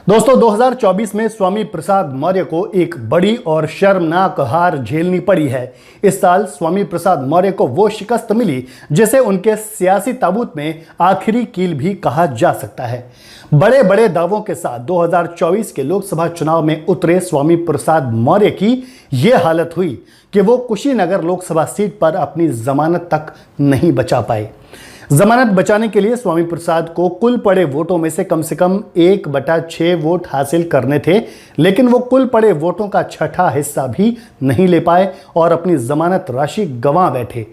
दोस्तों 2024 में स्वामी प्रसाद मौर्य को एक बड़ी और शर्मनाक हार झेलनी पड़ी है। इस साल स्वामी प्रसाद मौर्य को वो शिकस्त मिली जिसे उनके सियासी ताबूत में आखिरी कील भी कहा जा सकता है। बड़े बड़े दावों के साथ 2024 के लोकसभा चुनाव में उतरे स्वामी प्रसाद मौर्य की ये हालत हुई कि वो कुशीनगर लोकसभा सीट पर अपनी जमानत तक नहीं बचा पाए। जमानत बचाने के लिए स्वामी प्रसाद को कुल पड़े वोटों में से कम 1/6 वोट हासिल करने थे, लेकिन वो कुल पड़े वोटों का छठा हिस्सा भी नहीं ले पाए और अपनी जमानत राशि गंवा बैठे।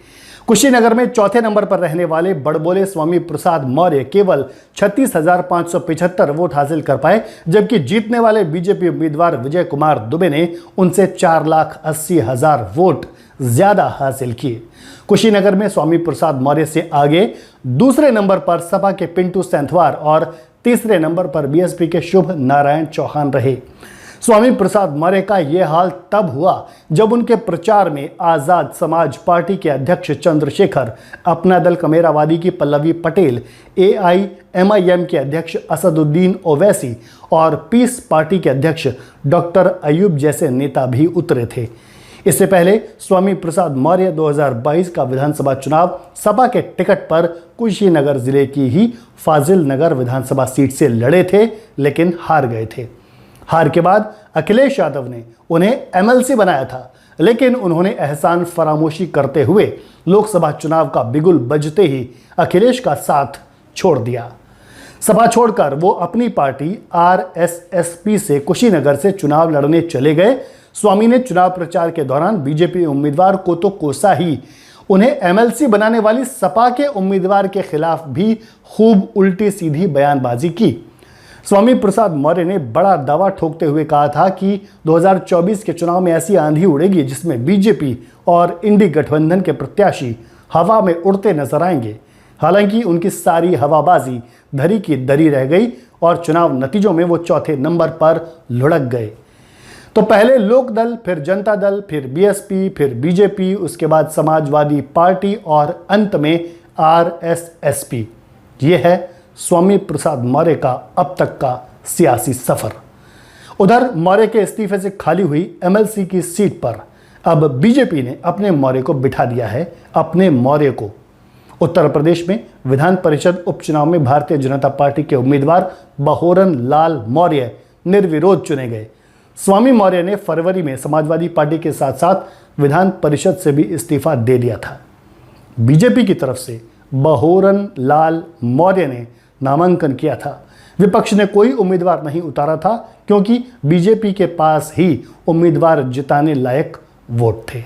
कुशीनगर में चौथे नंबर पर रहने वाले बड़बोले स्वामी प्रसाद मौर्य केवल 36,575 वोट हासिल कर पाए, जबकि जीतने वाले बीजेपी उम्मीदवार विजय कुमार दुबे ने उनसे 4,80,000 वोट ज्यादा हासिल किए। कुशीनगर में स्वामी प्रसाद मौर्य से आगे दूसरे नंबर पर सपा के पिंटू सेंथवार और तीसरे नंबर पर बीएसपी के शुभ नारायण चौहान रहे। स्वामी प्रसाद मौर्य का यह हाल तब हुआ जब उनके प्रचार में आजाद समाज पार्टी के अध्यक्ष चंद्रशेखर, अपना दल कमेरावादी की पल्लवी पटेल, AIMIM के अध्यक्ष असदुद्दीन ओवैसी और पीस पार्टी के अध्यक्ष डॉक्टर अयूब जैसे नेता भी उतरे थे। इससे पहले स्वामी प्रसाद मौर्य 2022 का विधानसभा चुनाव सपा के टिकट पर कुशीनगर जिले की ही फाजिल नगर विधानसभा सीट से लड़े थे, लेकिन हार गए थे। हार के बाद अखिलेश यादव ने उन्हें MLC बनाया था, लेकिन उन्होंने एहसान फरामोशी करते हुए लोकसभा चुनाव का बिगुल बजते ही अखिलेश का साथ छोड़ दिया। सपा छोड़कर वो अपनी पार्टी RSSP से कुशीनगर से चुनाव लड़ने चले गए। स्वामी ने चुनाव प्रचार के दौरान बीजेपी उम्मीदवार को तो कोसा ही, उन्हें MLC बनाने वाली सपा के उम्मीदवार के खिलाफ भी खूब उल्टी सीधी बयानबाजी की। स्वामी प्रसाद मौर्य ने बड़ा दावा ठोकते हुए कहा था कि 2024 के चुनाव में ऐसी आंधी उड़ेगी जिसमें बीजेपी और इंडी गठबंधन के प्रत्याशी हवा में उड़ते नजर आएंगे। हालांकि उनकी सारी हवाबाजी धरी की दरी रह गई और चुनाव नतीजों में वो चौथे नंबर पर लुढ़क गए। तो पहले लोकदल, फिर जनता दल, फिर BSP, फिर बीजेपी, उसके बाद समाजवादी पार्टी और अंत में RSSP। ये है स्वामी प्रसाद मौर्य का अब तक का सियासी सफर। उधर मौर्य के इस्तीफे से खाली हुई MLC की सीट पर अब बीजेपी ने अपने मौर्य को बिठा दिया है, अपने मौर्य को। उत्तर प्रदेश में विधान परिषद उपचुनाव में भारतीय जनता पार्टी के उम्मीदवार बहोरन लाल मौर्य निर्विरोध चुने गए। स्वामी मौर्य ने फरवरी में समाजवादी पार्टी के साथ साथ विधान परिषद से भी इस्तीफा दे दिया था। बीजेपी की तरफ से बहोरन लाल मौर्य ने नामांकन किया था। विपक्ष ने कोई उम्मीदवार नहीं उतारा था क्योंकि बीजेपी के पास ही उम्मीदवार जिताने लायक वोट थे।